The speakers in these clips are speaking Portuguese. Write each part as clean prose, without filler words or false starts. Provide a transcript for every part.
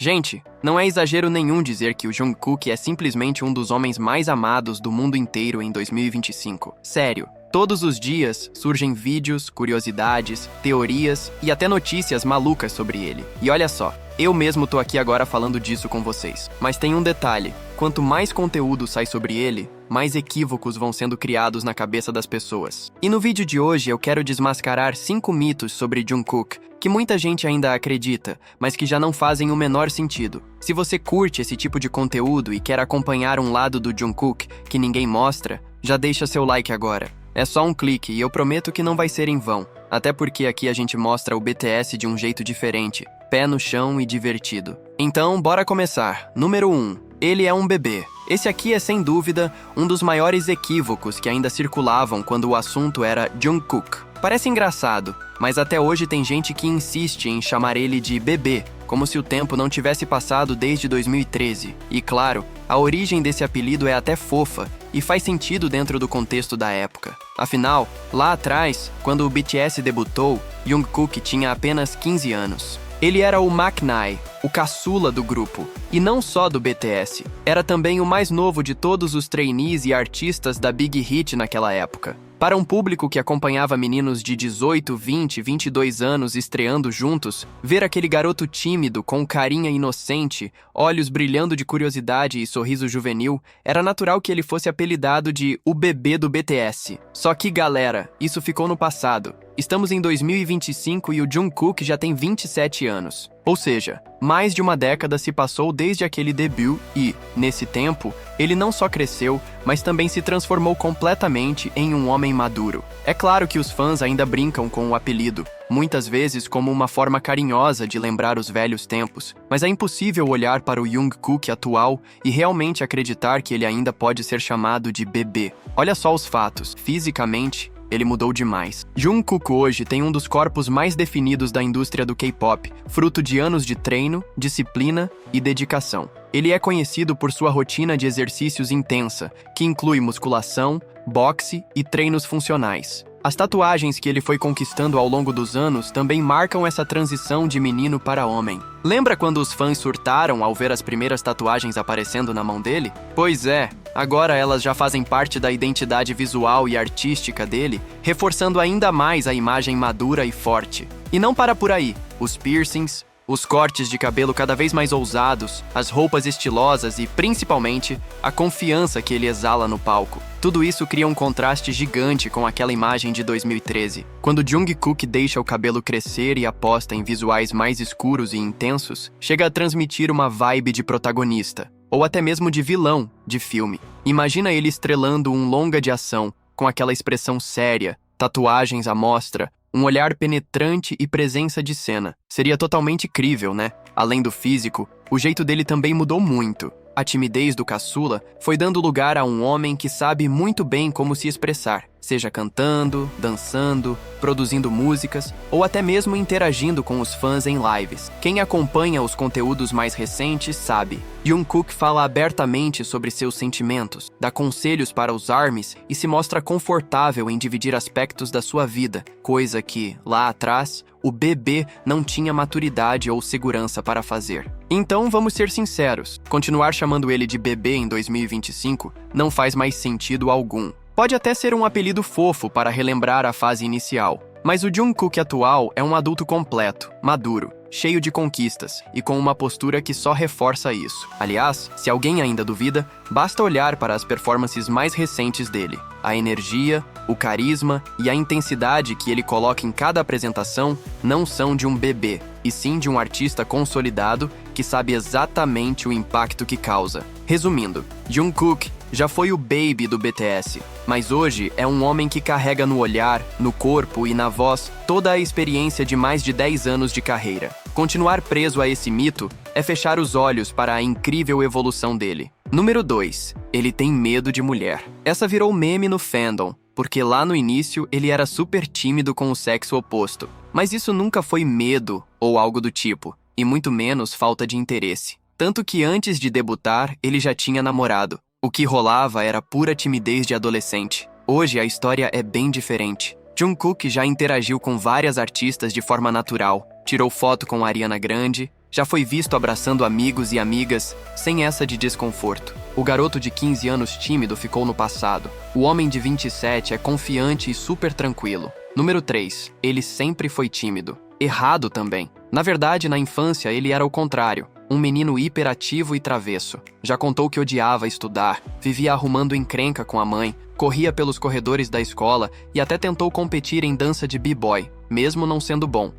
Gente, não é exagero nenhum dizer que o Jungkook é simplesmente um dos homens mais amados do mundo inteiro em 2025. Sério, todos os dias surgem vídeos, curiosidades, teorias e até notícias malucas sobre ele. E olha só, eu mesmo tô aqui agora falando disso com vocês. Mas tem um detalhe, quanto mais conteúdo sai sobre ele, mais equívocos vão sendo criados na cabeça das pessoas. E no vídeo de hoje eu quero desmascarar 5 mitos sobre Jungkook, que muita gente ainda acredita, mas que já não fazem o menor sentido. Se você curte esse tipo de conteúdo e quer acompanhar um lado do Jungkook que ninguém mostra, já deixa seu like agora. É só um clique e eu prometo que não vai ser em vão. Até porque aqui a gente mostra o BTS de um jeito diferente, pé no chão e divertido. Então, bora começar. Número 1. Ele é um bebê. Esse aqui é, sem dúvida, um dos maiores equívocos que ainda circulavam quando o assunto era Jungkook. Parece engraçado, mas até hoje tem gente que insiste em chamar ele de bebê, como se o tempo não tivesse passado desde 2013. E claro, a origem desse apelido é até fofa e faz sentido dentro do contexto da época. Afinal, lá atrás, quando o BTS debutou, Jungkook tinha apenas 15 anos. Ele era o Maknae, o caçula do grupo, e não só do BTS. Era também o mais novo de todos os trainees e artistas da Big Hit naquela época. Para um público que acompanhava meninos de 18, 20, 22 anos estreando juntos, ver aquele garoto tímido, com carinha inocente, olhos brilhando de curiosidade e sorriso juvenil, era natural que ele fosse apelidado de o bebê do BTS. Só que, galera, isso ficou no passado. Estamos em 2025 e o Jungkook já tem 27 anos. Ou seja, mais de uma década se passou desde aquele debut e, nesse tempo, ele não só cresceu, mas também se transformou completamente em um homem maduro. É claro que os fãs ainda brincam com o apelido, muitas vezes como uma forma carinhosa de lembrar os velhos tempos, mas é impossível olhar para o Jungkook atual e realmente acreditar que ele ainda pode ser chamado de bebê. Olha só os fatos. Fisicamente, ele mudou demais. Jungkook hoje tem um dos corpos mais definidos da indústria do K-pop, fruto de anos de treino, disciplina e dedicação. Ele é conhecido por sua rotina de exercícios intensa, que inclui musculação, boxe e treinos funcionais. As tatuagens que ele foi conquistando ao longo dos anos também marcam essa transição de menino para homem. Lembra quando os fãs surtaram ao ver as primeiras tatuagens aparecendo na mão dele? Pois é, agora elas já fazem parte da identidade visual e artística dele, reforçando ainda mais a imagem madura e forte. E não para por aí. Os piercings, os cortes de cabelo cada vez mais ousados, as roupas estilosas e, principalmente, a confiança que ele exala no palco. Tudo isso cria um contraste gigante com aquela imagem de 2013. Quando Jungkook deixa o cabelo crescer e aposta em visuais mais escuros e intensos, chega a transmitir uma vibe de protagonista, ou até mesmo de vilão de filme. Imagina ele estrelando um longa de ação, com aquela expressão séria, tatuagens à mostra, um olhar penetrante e presença de cena. Seria totalmente crível, né? Além do físico, o jeito dele também mudou muito. A timidez do caçula foi dando lugar a um homem que sabe muito bem como se expressar, seja cantando, dançando, produzindo músicas ou até mesmo interagindo com os fãs em lives. Quem acompanha os conteúdos mais recentes sabe. Jungkook fala abertamente sobre seus sentimentos, dá conselhos para os ARMYs e se mostra confortável em dividir aspectos da sua vida, coisa que, lá atrás, o bebê não tinha maturidade ou segurança para fazer. Então, vamos ser sinceros, continuar chamando ele de bebê em 2025 não faz mais sentido algum. Pode até ser um apelido fofo para relembrar a fase inicial, mas o Jungkook atual é um adulto completo, maduro, cheio de conquistas e com uma postura que só reforça isso. Aliás, se alguém ainda duvida, basta olhar para as performances mais recentes dele. A energia, o carisma e a intensidade que ele coloca em cada apresentação não são de um bebê, e sim de um artista consolidado que sabe exatamente o impacto que causa. Resumindo, Jungkook já foi o baby do BTS, mas hoje é um homem que carrega no olhar, no corpo e na voz toda a experiência de mais de 10 anos de carreira. Continuar preso a esse mito é fechar os olhos para a incrível evolução dele. Número 2. Ele tem medo de mulher. Essa virou meme no fandom, porque lá no início ele era super tímido com o sexo oposto. Mas isso nunca foi medo ou algo do tipo, e muito menos falta de interesse. Tanto que antes de debutar, ele já tinha namorado. O que rolava era pura timidez de adolescente. Hoje a história é bem diferente. Jungkook já interagiu com várias artistas de forma natural, tirou foto com a Ariana Grande, Já foi visto abraçando amigos e amigas, sem essa de desconforto. O garoto de 15 anos tímido ficou no passado. O homem de 27 é confiante e super tranquilo. Número 3. Ele sempre foi tímido. Errado também. Na verdade, na infância, ele era o contrário. Um menino hiperativo e travesso. Já contou que odiava estudar, vivia arrumando encrenca com a mãe, corria pelos corredores da escola e até tentou competir em dança de b-boy, mesmo não sendo bom.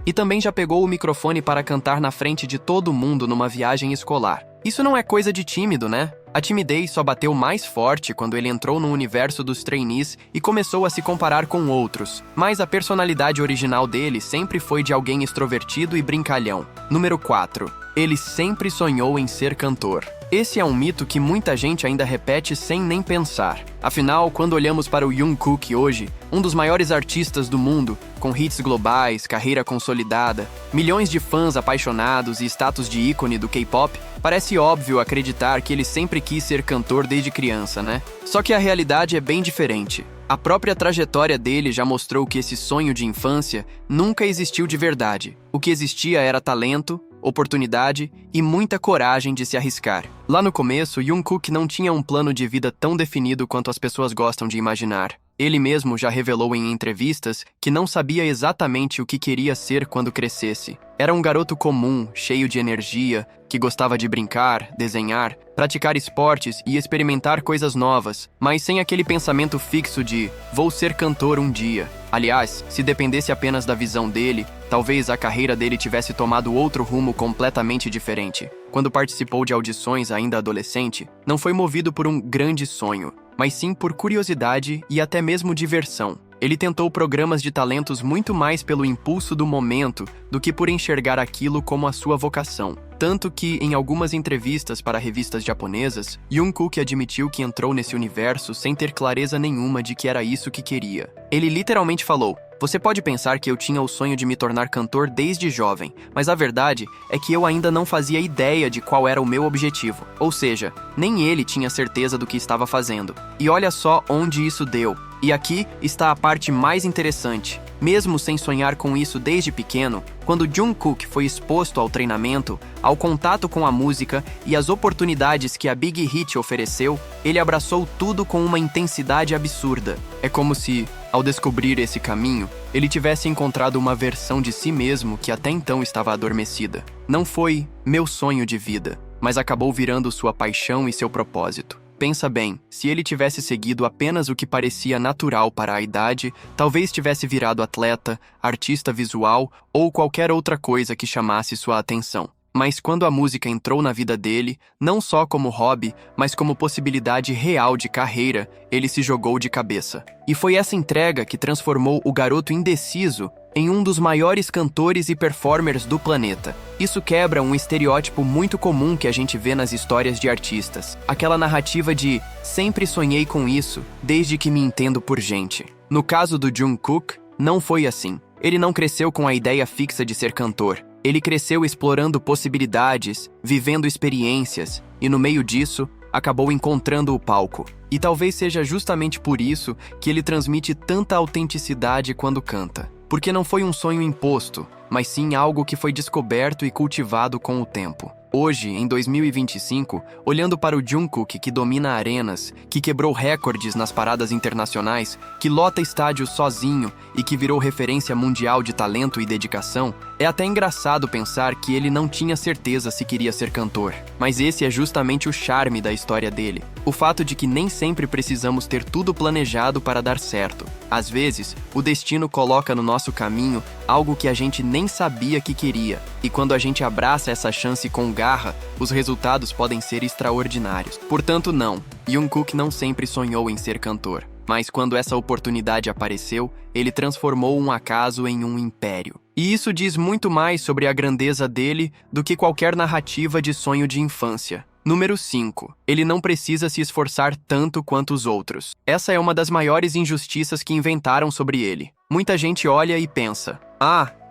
E também já pegou o microfone para cantar na frente de todo mundo numa viagem escolar. Isso não é coisa de tímido, né? A timidez só bateu mais forte quando ele entrou no universo dos trainees e começou a se comparar com outros. Mas a personalidade original dele sempre foi de alguém extrovertido e brincalhão. Número 4. Ele sempre sonhou em ser cantor. Esse é um mito que muita gente ainda repete sem nem pensar. Afinal, quando olhamos para o Jungkook hoje, um dos maiores artistas do mundo, com hits globais, carreira consolidada, milhões de fãs apaixonados e status de ícone do K-pop, parece óbvio acreditar que ele sempre quis ser cantor desde criança, né? Só que a realidade é bem diferente. A própria trajetória dele já mostrou que esse sonho de infância nunca existiu de verdade. O que existia era talento, oportunidade e muita coragem de se arriscar. Lá no começo, Jungkook não tinha um plano de vida tão definido quanto as pessoas gostam de imaginar. Ele mesmo já revelou em entrevistas que não sabia exatamente o que queria ser quando crescesse. Era um garoto comum, cheio de energia, que gostava de brincar, desenhar, praticar esportes e experimentar coisas novas, mas sem aquele pensamento fixo de "vou ser cantor um dia". Aliás, se dependesse apenas da visão dele, talvez a carreira dele tivesse tomado outro rumo completamente diferente. Quando participou de audições ainda adolescente, não foi movido por um grande sonho, mas sim por curiosidade e até mesmo diversão. Ele tentou programas de talentos muito mais pelo impulso do momento do que por enxergar aquilo como a sua vocação. Tanto que, em algumas entrevistas para revistas japonesas, Jungkook admitiu que entrou nesse universo sem ter clareza nenhuma de que era isso que queria. Ele literalmente falou: "Você pode pensar que eu tinha o sonho de me tornar cantor desde jovem, mas a verdade é que eu ainda não fazia ideia de qual era o meu objetivo. Ou seja, nem ele tinha certeza do que estava fazendo. E olha só onde isso deu. E aqui está a parte mais interessante. Mesmo sem sonhar com isso desde pequeno, quando Jungkook foi exposto ao treinamento, ao contato com a música e às oportunidades que a Big Hit ofereceu, ele abraçou tudo com uma intensidade absurda. É como se, ao descobrir esse caminho, ele tivesse encontrado uma versão de si mesmo que até então estava adormecida. Não foi meu sonho de vida, mas acabou virando sua paixão e seu propósito. Pensa bem, se ele tivesse seguido apenas o que parecia natural para a idade, talvez tivesse virado atleta, artista visual ou qualquer outra coisa que chamasse sua atenção. Mas quando a música entrou na vida dele, não só como hobby, mas como possibilidade real de carreira, ele se jogou de cabeça. E foi essa entrega que transformou o garoto indeciso em um dos maiores cantores e performers do planeta. Isso quebra um estereótipo muito comum que a gente vê nas histórias de artistas. Aquela narrativa de "sempre sonhei com isso, desde que me entendo por gente". No caso do Jungkook, não foi assim. Ele não cresceu com a ideia fixa de ser cantor. Ele cresceu explorando possibilidades, vivendo experiências, e no meio disso, acabou encontrando o palco. E talvez seja justamente por isso que ele transmite tanta autenticidade quando canta. Porque não foi um sonho imposto, mas sim algo que foi descoberto e cultivado com o tempo. Hoje, em 2025, olhando para o Jungkook que domina arenas, que quebrou recordes nas paradas internacionais, que lota estádios sozinho e que virou referência mundial de talento e dedicação, é até engraçado pensar que ele não tinha certeza se queria ser cantor. Mas esse é justamente o charme da história dele. O fato de que nem sempre precisamos ter tudo planejado para dar certo. Às vezes, o destino coloca no nosso caminho algo que a gente nem sabia que queria. E quando a gente abraça essa chance com garra, os resultados podem ser extraordinários. Portanto, não. Jungkook não sempre sonhou em ser cantor. Mas quando essa oportunidade apareceu, ele transformou um acaso em um império. E isso diz muito mais sobre a grandeza dele do que qualquer narrativa de sonho de infância. Número 5. Ele não precisa se esforçar tanto quanto os outros. Essa é uma das maiores injustiças que inventaram sobre ele. Muita gente olha e pensa: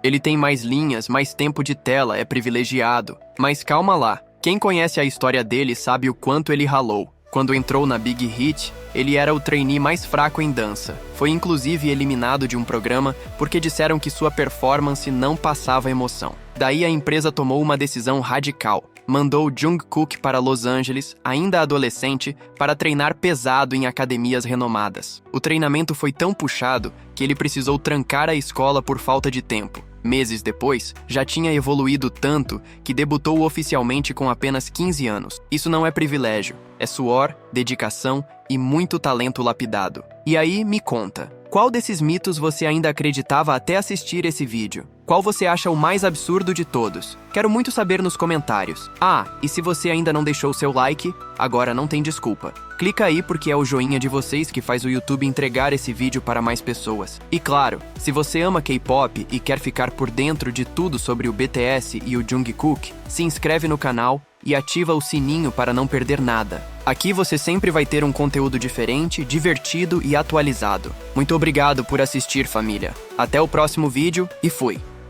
ele tem mais linhas, mais tempo de tela, é privilegiado. Mas calma lá. Quem conhece a história dele sabe o quanto ele ralou. Quando entrou na Big Hit, ele era o trainee mais fraco em dança. Foi inclusive eliminado de um programa porque disseram que sua performance não passava emoção. Daí a empresa tomou uma decisão radical. Mandou Jungkook para Los Angeles, ainda adolescente, para treinar pesado em academias renomadas. O treinamento foi tão puxado que ele precisou trancar a escola por falta de tempo. Meses depois, já tinha evoluído tanto que debutou oficialmente com apenas 15 anos. Isso não é privilégio, é suor, dedicação e muito talento lapidado. E aí, me conta, qual desses mitos você ainda acreditava até assistir esse vídeo? Qual você acha o mais absurdo de todos? Quero muito saber nos comentários. Ah, e se você ainda não deixou seu like, agora não tem desculpa. Clica aí porque é o joinha de vocês que faz o YouTube entregar esse vídeo para mais pessoas. E claro, se você ama K-pop e quer ficar por dentro de tudo sobre o BTS e o Jungkook, se inscreve no canal e ativa o sininho para não perder nada. Aqui você sempre vai ter um conteúdo diferente, divertido e atualizado. Muito obrigado por assistir, família. Até o próximo vídeo e fui!